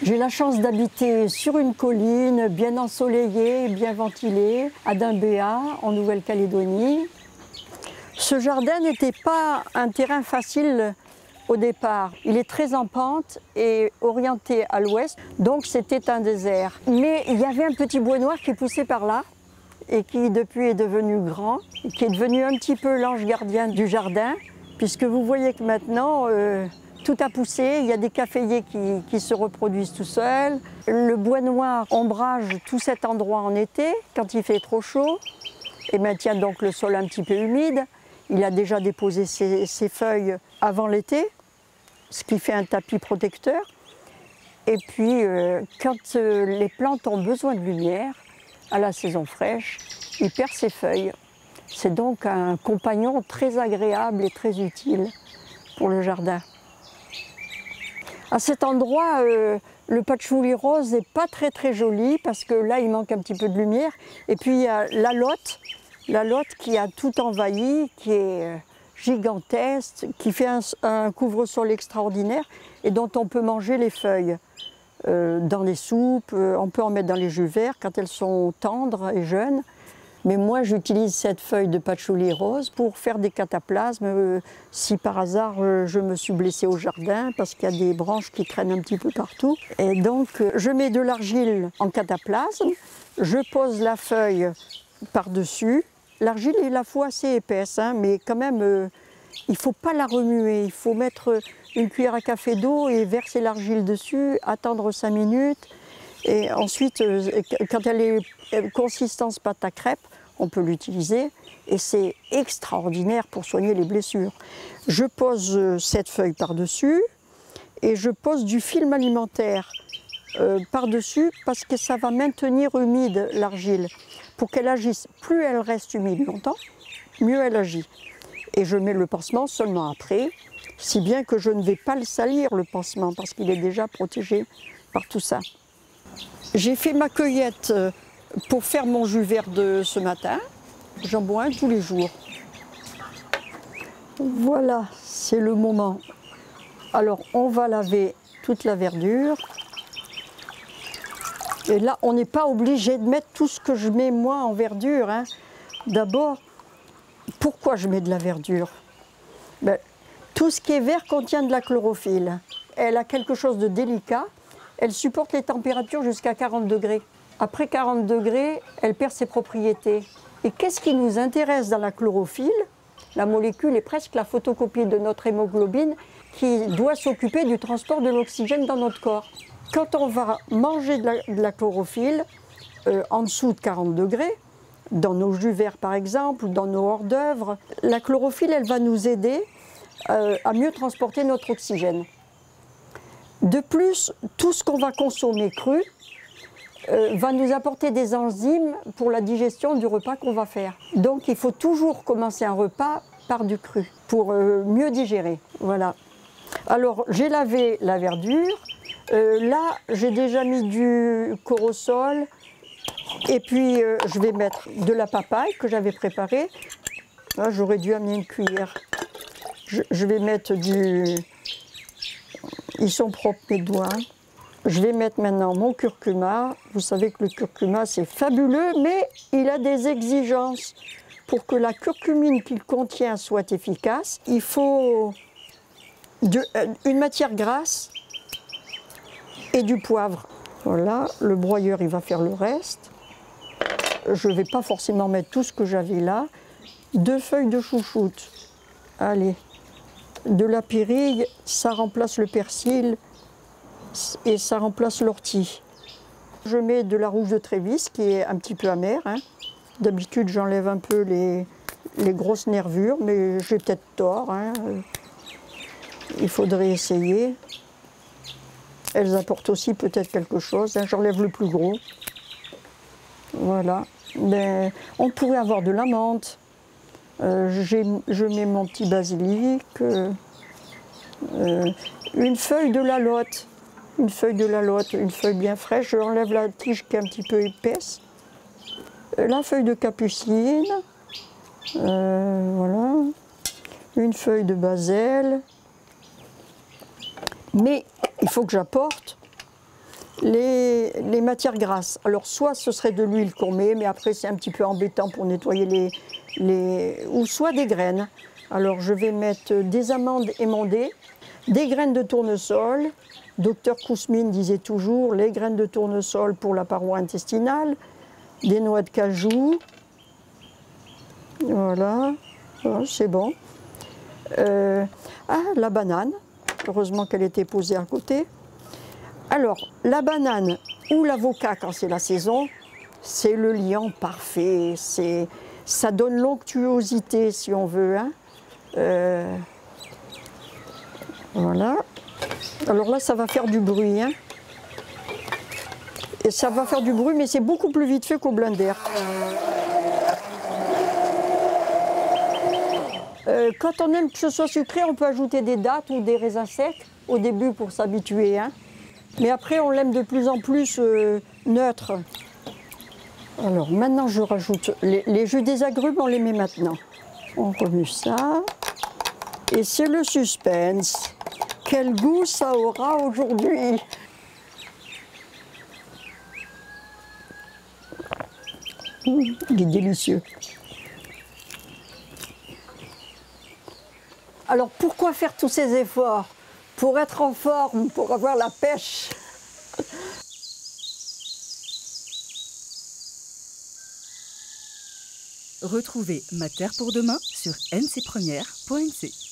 J'ai la chance d'habiter sur une colline bien ensoleillée, bien ventilée, à Doumbéa, en Nouvelle-Calédonie. Ce jardin n'était pas un terrain facile au départ. Il est très en pente et orienté à l'ouest, donc c'était un désert. Mais il y avait un petit bois noir qui poussait par là et qui depuis est devenu grand, et qui est devenu un petit peu l'ange gardien du jardin, puisque vous voyez que maintenant tout a poussé, il y a des caféiers qui se reproduisent tout seuls. Le bois noir ombrage tout cet endroit en été, quand il fait trop chaud, et maintient donc le sol un petit peu humide. Il a déjà déposé ses feuilles avant l'été, ce qui fait un tapis protecteur. Et puis, quand les plantes ont besoin de lumière, à la saison fraîche, il perd ses feuilles. C'est donc un compagnon très agréable et très utile pour le jardin. À cet endroit, le patchouli rose n'est pas très joli parce que là, il manque un petit peu de lumière. Et puis, il y a la lotte qui a tout envahi, qui est gigantesque, qui fait un couvre-sol extraordinaire et dont on peut manger les feuilles. Dans les soupes, on peut en mettre dans les jus verts quand elles sont tendres et jeunes. Mais moi, j'utilise cette feuille de patchouli rose pour faire des cataplasmes. Si par hasard, je me suis blessée au jardin, parce qu'il y a des branches qui traînent un petit peu partout. Et donc, je mets de l'argile en cataplasme, je pose la feuille par-dessus. L'argile, il la faut assez épaisse, hein, mais quand même, il ne faut pas la remuer. Il faut mettre une cuillère à café d'eau et verser l'argile dessus, attendre 5 minutes. Et ensuite, quand elle est consistance pâte à crêpes, on peut l'utiliser. Et c'est extraordinaire pour soigner les blessures. Je pose cette feuille par-dessus et je pose du film alimentaire par-dessus parce que ça va maintenir humide l'argile. Pour qu'elle agisse, plus elle reste humide longtemps, mieux elle agit. Et je mets le pansement seulement après, si bien que je ne vais pas le salir, le pansement, parce qu'il est déjà protégé par tout ça. J'ai fait ma cueillette pour faire mon jus vert de ce matin. J'en bois un tous les jours. Voilà, c'est le moment. Alors, on va laver toute la verdure. Et là, on n'est pas obligé de mettre tout ce que je mets moi en verdure, hein. D'abord, pourquoi je mets de la verdure? Ben, tout ce qui est vert contient de la chlorophylle. Elle a quelque chose de délicat. Elle supporte les températures jusqu'à 40 degrés. Après 40 degrés, elle perd ses propriétés. Et qu'est-ce qui nous intéresse dans la chlorophylle? La molécule est presque la photocopie de notre hémoglobine qui doit s'occuper du transport de l'oxygène dans notre corps. Quand on va manger de la chlorophylle en dessous de 40 degrés, dans nos jus verts par exemple, ou dans nos hors d'œuvre, la chlorophylle, elle va nous aider à mieux transporter notre oxygène. De plus, tout ce qu'on va consommer cru va nous apporter des enzymes pour la digestion du repas qu'on va faire. Donc il faut toujours commencer un repas par du cru pour mieux digérer. Voilà. Alors j'ai lavé la verdure. Là, j'ai déjà mis du corosol. Et puis, je vais mettre de la papaye que j'avais préparée. J'aurais dû amener une cuillère. Je vais mettre du... Ils sont propres, mes doigts. Je vais mettre maintenant mon curcuma. Vous savez que le curcuma, c'est fabuleux, mais il a des exigences. Pour que la curcumine qu'il contient soit efficace, il faut une matière grasse et du poivre. Voilà, le broyeur, il va faire le reste. Je ne vais pas forcément mettre tout ce que j'avais là. 2 feuilles de chouchoute. Allez. De la pérille, ça remplace le persil et ça remplace l'ortie. Je mets de la rouge de Trévis qui est un petit peu amère, hein. D'habitude, j'enlève un peu les grosses nervures, mais j'ai peut-être tort, hein. Il faudrait essayer. Elles apportent aussi peut-être quelque chose, hein. J'enlève le plus gros. Voilà. Mais on pourrait avoir de la menthe. Je mets mon petit basilic, une feuille de lalotte, une feuille bien fraîche. Je enlève la tige qui est un petit peu épaisse, la feuille de capucine, voilà, une feuille de bazel. Mais il faut que j'apporte les matières grasses. Alors soit ce serait de l'huile qu'on met, mais après c'est un petit peu embêtant pour nettoyer ou soit des graines. Alors je vais mettre des amandes émondées, des graines de tournesol. Docteur Kousmine disait toujours les graines de tournesol pour la paroi intestinale, des noix de cajou. Voilà, c'est bon. La banane, heureusement qu'elle était posée à côté. Alors, la banane ou l'avocat, quand c'est la saison, c'est le liant parfait. Ça donne l'onctuosité, si on veut. Hein. Voilà. Alors là, ça va faire du bruit. Hein. Et ça va faire du bruit, mais c'est beaucoup plus vite fait qu'au blender. Quand on aime que ce soit sucré, on peut ajouter des dattes ou des raisins secs au début pour s'habituer. Hein. Mais après, on l'aime de plus en plus neutre. Alors maintenant, je rajoute les jus des agrumes, on les met maintenant. On remue ça. Et c'est le suspense. Quel goût ça aura aujourd'hui! Il est délicieux. Alors pourquoi faire tous ces efforts? Pour être en forme, pour avoir la pêche. Retrouvez Ma Terre pour demain sur ncpremière.nc.